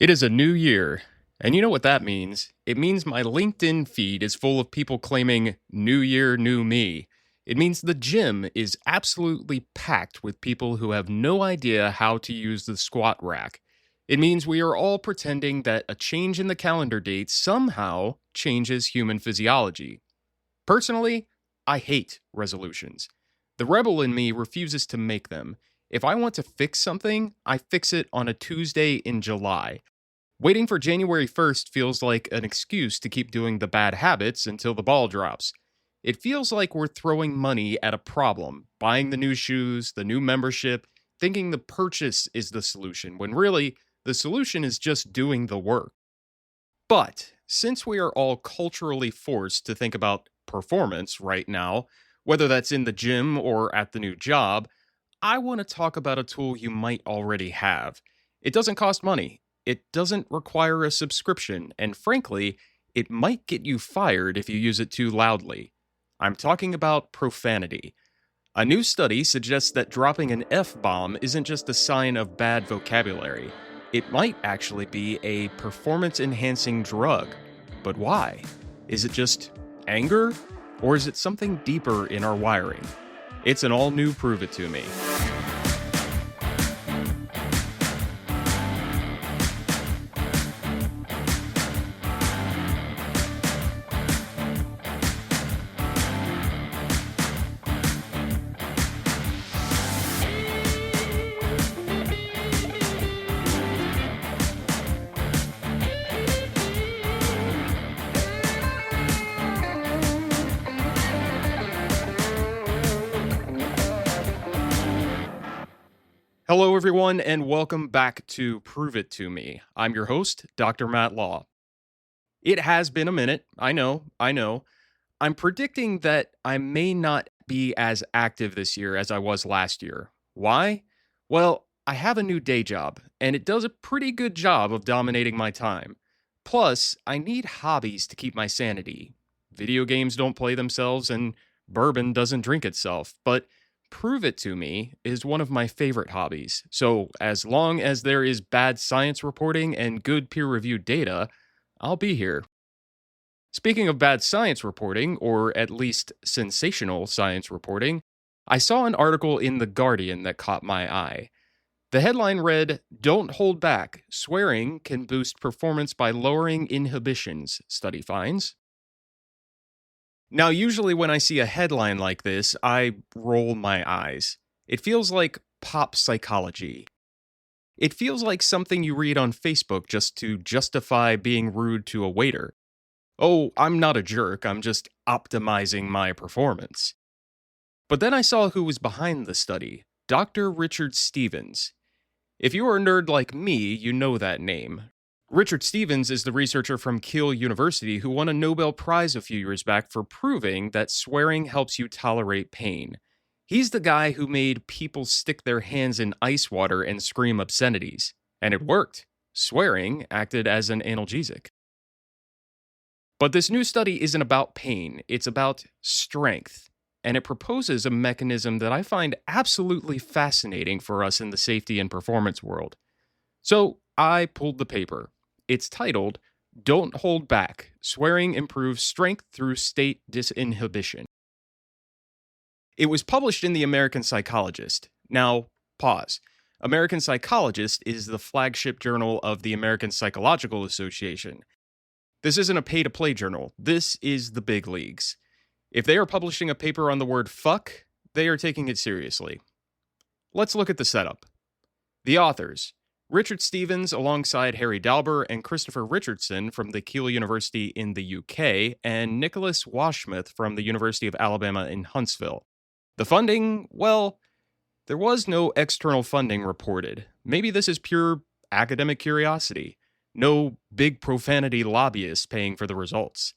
It is a new year. And you know what that means? It means my LinkedIn feed is full of people claiming new year, new me. It means the gym is absolutely packed with people who have no idea how to use the squat rack. It means we are all pretending that a change in the calendar date somehow changes human physiology. Personally, I hate resolutions. The rebel in me refuses to make them. If I want to fix something, I fix it on a Tuesday in July. Waiting for January 1st feels like an excuse to keep doing the bad habits until the ball drops. It feels like we're throwing money at a problem, buying the new shoes, the new membership, thinking the purchase is the solution, when really, the solution is just doing the work. But since we are all culturally forced to think about performance right now, whether that's in the gym or at the new job, I want to talk about a tool you might already have. It doesn't cost money, it doesn't require a subscription, and frankly, it might get you fired if you use it too loudly. I'm talking about profanity. A new study suggests that dropping an F bomb isn't just a sign of bad vocabulary. It might actually be a performance enhancing drug. But why? Is it just anger? Or is it something deeper in our wiring? It's an all new Prove It To Me. Hello, everyone, and welcome back to Prove It To Me. I'm your host, Dr. Matt Law. It has been a minute. I know. I'm predicting that I may not be as active this year as I was last year. Why? Well, I have a new day job, and it does a pretty good job of dominating my time. Plus, I need hobbies to keep my sanity. Video games don't play themselves, and bourbon doesn't drink itself, but Prove It To Me is one of my favorite hobbies. So, as long as there is bad science reporting and good peer reviewed data, I'll be here. Speaking of bad science reporting, or at least sensational science reporting, I saw an article in The Guardian that caught my eye. The headline read, "Don't hold back. Swearing can boost performance by lowering inhibitions, study finds." Now, usually when I see a headline like this, I roll my eyes. It feels like pop psychology. It feels like something you read on Facebook just to justify being rude to a waiter. Oh, I'm not a jerk, I'm just optimizing my performance. But then I saw who was behind the study, Dr. Richard Stevens. If you are a nerd like me, you know that name. Richard Stevens is the researcher from Keele University who won a Nobel Prize a few years back for proving that swearing helps you tolerate pain. He's the guy who made people stick their hands in ice water and scream obscenities. And it worked. Swearing acted as an analgesic. But this new study isn't about pain, it's about strength. And it proposes a mechanism that I find absolutely fascinating for us in the safety and performance world. So I pulled the paper. It's titled, "Don't Hold Back. Swearing Improves Strength Through State Disinhibition." It was published in the American Psychologist. Now, pause. American Psychologist is the flagship journal of the American Psychological Association. This isn't a pay-to-play journal. This is the big leagues. If they are publishing a paper on the word fuck, they are taking it seriously. Let's look at the setup. The authors: Richard Stevens alongside Harry Dalber and Christopher Richardson from the Keele University in the UK, and Nicholas Washmuth from the University of Alabama in Huntsville. The funding, well, there was no external funding reported. Maybe this is pure academic curiosity. No big profanity lobbyists paying for the results.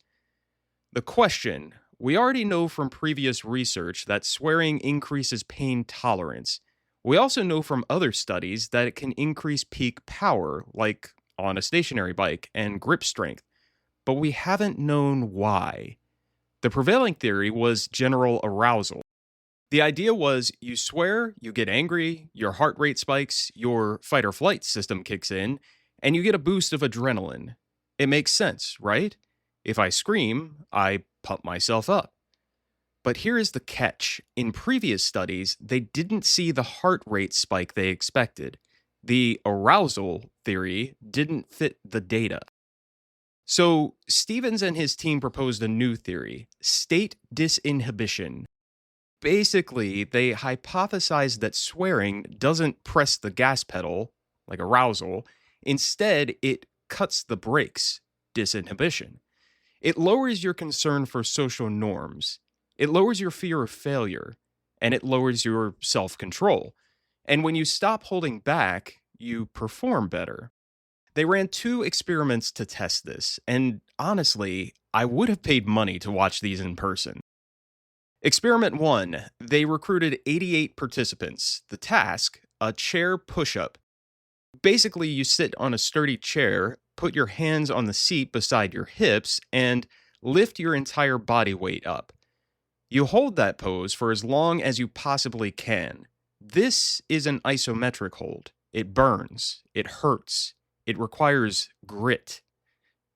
The question: we already know from previous research that swearing increases pain tolerance. We also know from other studies that it can increase peak power, like on a stationary bike, and grip strength. But we haven't known why. The prevailing theory was general arousal. The idea was you swear, you get angry, your heart rate spikes, your fight or flight system kicks in, and you get a boost of adrenaline. It makes sense, right? If I scream, I pump myself up. But here is the catch. In previous studies, they didn't see the heart rate spike they expected. The arousal theory didn't fit the data. So, Stevens and his team proposed a new theory, state disinhibition. Basically, they hypothesized that swearing doesn't press the gas pedal, like arousal. Instead, it cuts the brakes, disinhibition. It lowers your concern for social norms. It lowers your fear of failure. And it lowers your self control. And when you stop holding back, you perform better. They ran two experiments to test this. And honestly, I would have paid money to watch these in person. Experiment 1, they recruited 88 participants. The task, a chair push up. Basically, you sit on a sturdy chair, put your hands on the seat beside your hips, and lift your entire body weight up. You hold that pose for as long as you possibly can. This is an isometric hold. It burns, it hurts, it requires grit.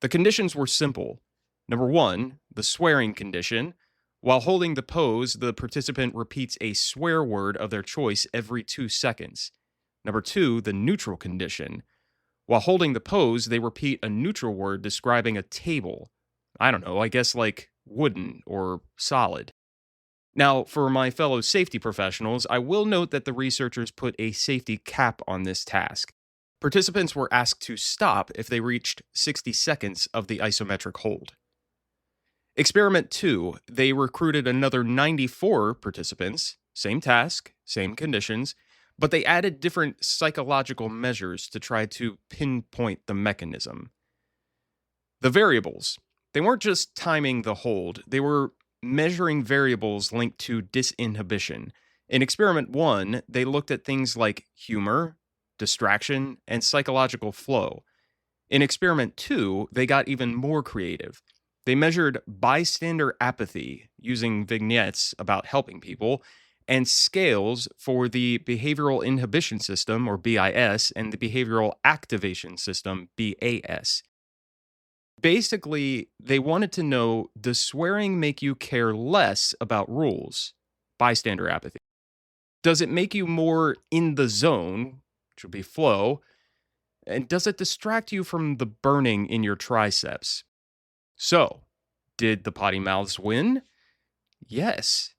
The conditions were simple. Number 1, the swearing condition. While holding the pose, the participant repeats a swear word of their choice every 2 seconds. Number 2, the neutral condition. While holding the pose, they repeat a neutral word describing a table. I don't know, I guess like wooden or solid. Now, for my fellow safety professionals, I will note that the researchers put a safety cap on this task. Participants were asked to stop if they reached 60 seconds of the isometric hold. Experiment 2, they recruited another 94 participants, same task, same conditions, but they added different psychological measures to try to pinpoint the mechanism. The variables, they weren't just timing the hold, they were measuring variables linked to disinhibition. In experiment 1, they looked at things like humor, distraction, and psychological flow. In experiment 2, they got even more creative. They measured bystander apathy using vignettes about helping people and scales for the behavioral inhibition system, or BIS, and the behavioral activation system, BAS. Basically, they wanted to know, does swearing make you care less about rules? Bystander apathy. Does it make you more in the zone, which would be flow? And does it distract you from the burning in your triceps? So, did the potty mouths win? Yes.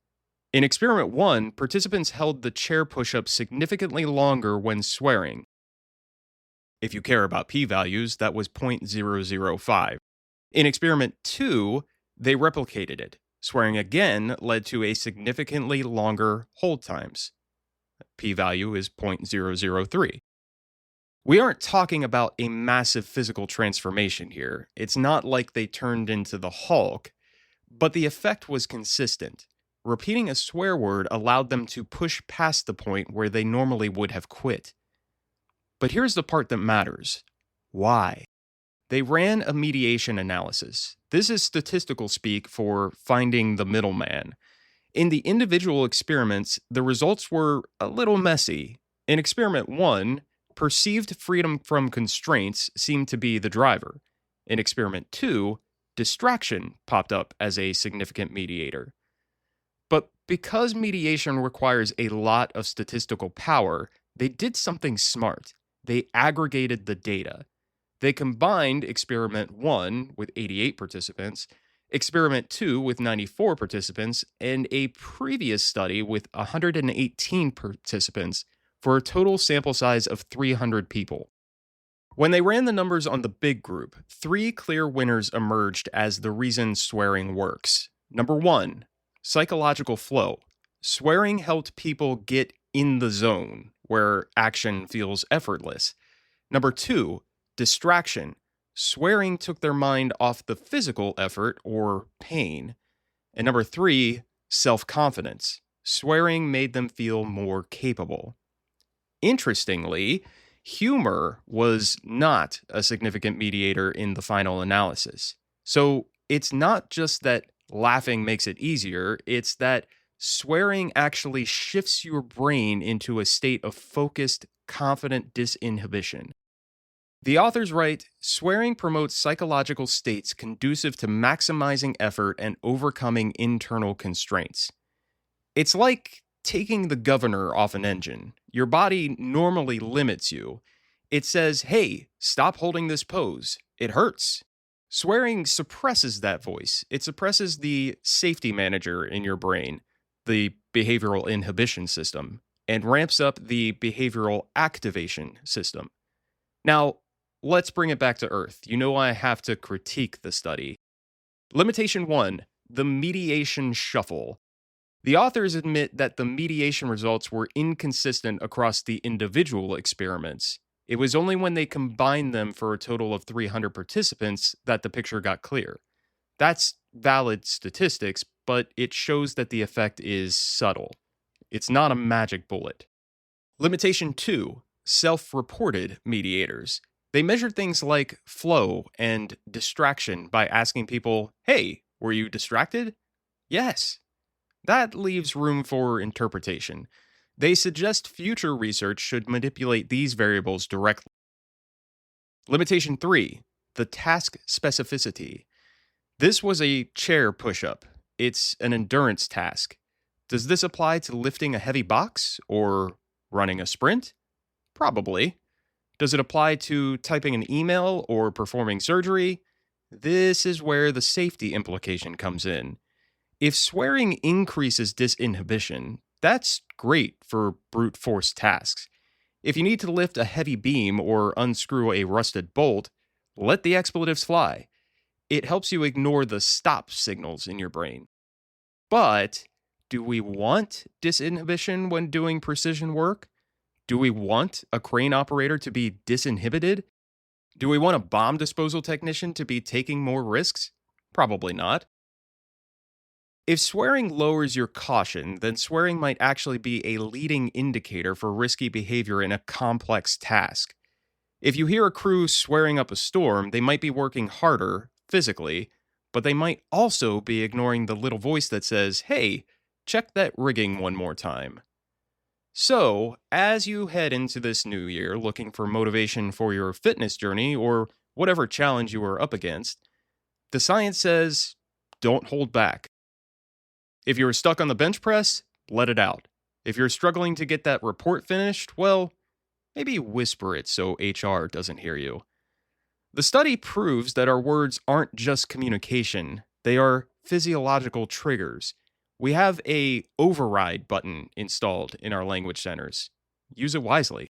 In experiment 1, participants held the chair push-up significantly longer when swearing. If you care about p-values, that was 0.005. In experiment 2, they replicated it. Swearing again led to a significantly longer hold times. P-value is 0.003. We aren't talking about a massive physical transformation here. It's not like they turned into the Hulk, but the effect was consistent. Repeating a swear word allowed them to push past the point where they normally would have quit. But here's the part that matters. Why? They ran a mediation analysis. This is statistical speak for finding the middleman. In the individual experiments, the results were a little messy. In experiment 1, perceived freedom from constraints seemed to be the driver. In experiment 2, distraction popped up as a significant mediator. But because mediation requires a lot of statistical power, they did something smart. They aggregated the data. They combined experiment 1 with 88 participants, experiment 2 with 94 participants, and a previous study with 118 participants for a total sample size of 300 people. When they ran the numbers on the big group, 3 clear winners emerged as the reason swearing works. Number 1, psychological flow. Swearing helped people get in the zone, where action feels effortless. Number 2, distraction. Swearing took their mind off the physical effort or pain. And number 3, self-confidence. Swearing made them feel more capable. Interestingly, humor was not a significant mediator in the final analysis. So it's not just that laughing makes it easier, it's that swearing actually shifts your brain into a state of focused, confident disinhibition. The authors write, swearing promotes psychological states conducive to maximizing effort and overcoming internal constraints. It's like taking the governor off an engine. Your body normally limits you. It says, hey, stop holding this pose. It hurts. Swearing suppresses that voice. It suppresses the safety manager in your brain, the behavioral inhibition system, and ramps up the behavioral activation system. Now, let's bring it back to Earth. You know I have to critique the study. Limitation 1, the mediation shuffle. The authors admit that the mediation results were inconsistent across the individual experiments. It was only when they combined them for a total of 300 participants that the picture got clear. That's valid statistics, but it shows that the effect is subtle. It's not a magic bullet. Limitation 2, self-reported mediators. They measured things like flow and distraction by asking people, hey, were you distracted? Yes. That leaves room for interpretation. They suggest future research should manipulate these variables directly. Limitation 3, the task specificity. This was a chair push-up. It's an endurance task. Does this apply to lifting a heavy box or running a sprint? Probably. Does it apply to typing an email or performing surgery? This is where the safety implication comes in. If swearing increases disinhibition, that's great for brute force tasks. If you need to lift a heavy beam or unscrew a rusted bolt, let the expletives fly. It helps you ignore the stop signals in your brain. But do we want disinhibition when doing precision work? Do we want a crane operator to be disinhibited? Do we want a bomb disposal technician to be taking more risks? Probably not. If swearing lowers your caution, then swearing might actually be a leading indicator for risky behavior in a complex task. If you hear a crew swearing up a storm, they might be working harder, physically, but they might also be ignoring the little voice that says, hey, check that rigging one more time. So, as you head into this new year looking for motivation for your fitness journey or whatever challenge you are up against, the science says, don't hold back. If you're stuck on the bench press, let it out. If you're struggling to get that report finished, well, maybe whisper it so HR doesn't hear you. The study proves that our words aren't just communication, they are physiological triggers. We have a override button installed in our language centers. Use it wisely.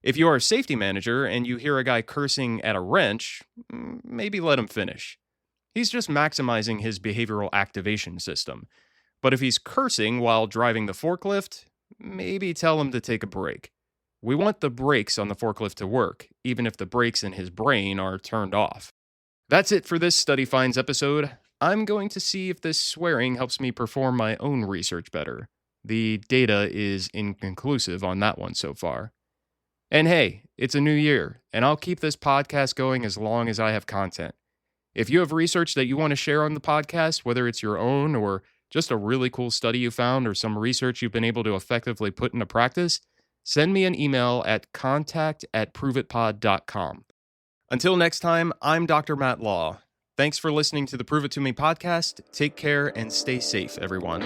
If you are a safety manager and you hear a guy cursing at a wrench, maybe let him finish. He's just maximizing his behavioral activation system. But if he's cursing while driving the forklift, maybe tell him to take a break. We want the brakes on the forklift to work, even if the brakes in his brain are turned off. That's it for this Study Finds episode. I'm going to see if this swearing helps me perform my own research better. The data is inconclusive on that one so far. And hey, it's a new year, and I'll keep this podcast going as long as I have content. If you have research that you want to share on the podcast, whether it's your own or just a really cool study you found or some research you've been able to effectively put into practice, send me an email at contact@proveitpod.com. Until next time, I'm Dr. Matt Law. Thanks for listening to the Prove It To Me podcast. Take care and stay safe, everyone.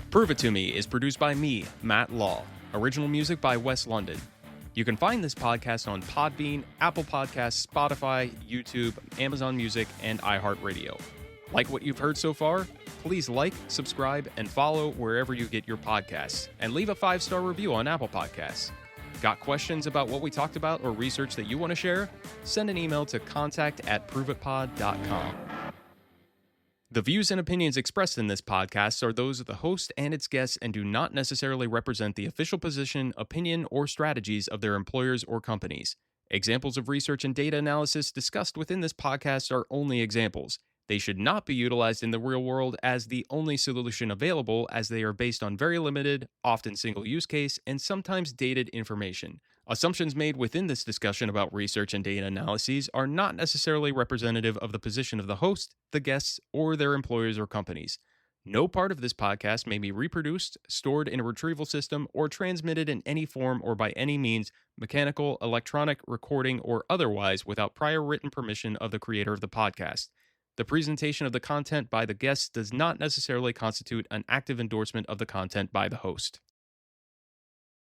Prove It To Me is produced by me, Matt Law. Original music by Wes London. You can find this podcast on Podbean, Apple Podcasts, Spotify, YouTube, Amazon Music, and iHeartRadio. Like what you've heard so far? Please like, subscribe, and follow wherever you get your podcasts, and leave a 5-star review on Apple Podcasts. Got questions about what we talked about or research that you want to share? Send an email to contact@proveitpod.com. The views and opinions expressed in this podcast are those of the host and its guests and do not necessarily represent the official position, opinion, or strategies of their employers or companies. Examples of research and data analysis discussed within this podcast are only examples. They should not be utilized in the real world as the only solution available, as they are based on very limited, often single use case, and sometimes dated information. Assumptions made within this discussion about research and data analyses are not necessarily representative of the position of the host, the guests, or their employers or companies. No part of this podcast may be reproduced, stored in a retrieval system, or transmitted in any form or by any means, mechanical, electronic, recording, or otherwise, without prior written permission of the creator of the podcast. The presentation of the content by the guests does not necessarily constitute an active endorsement of the content by the host.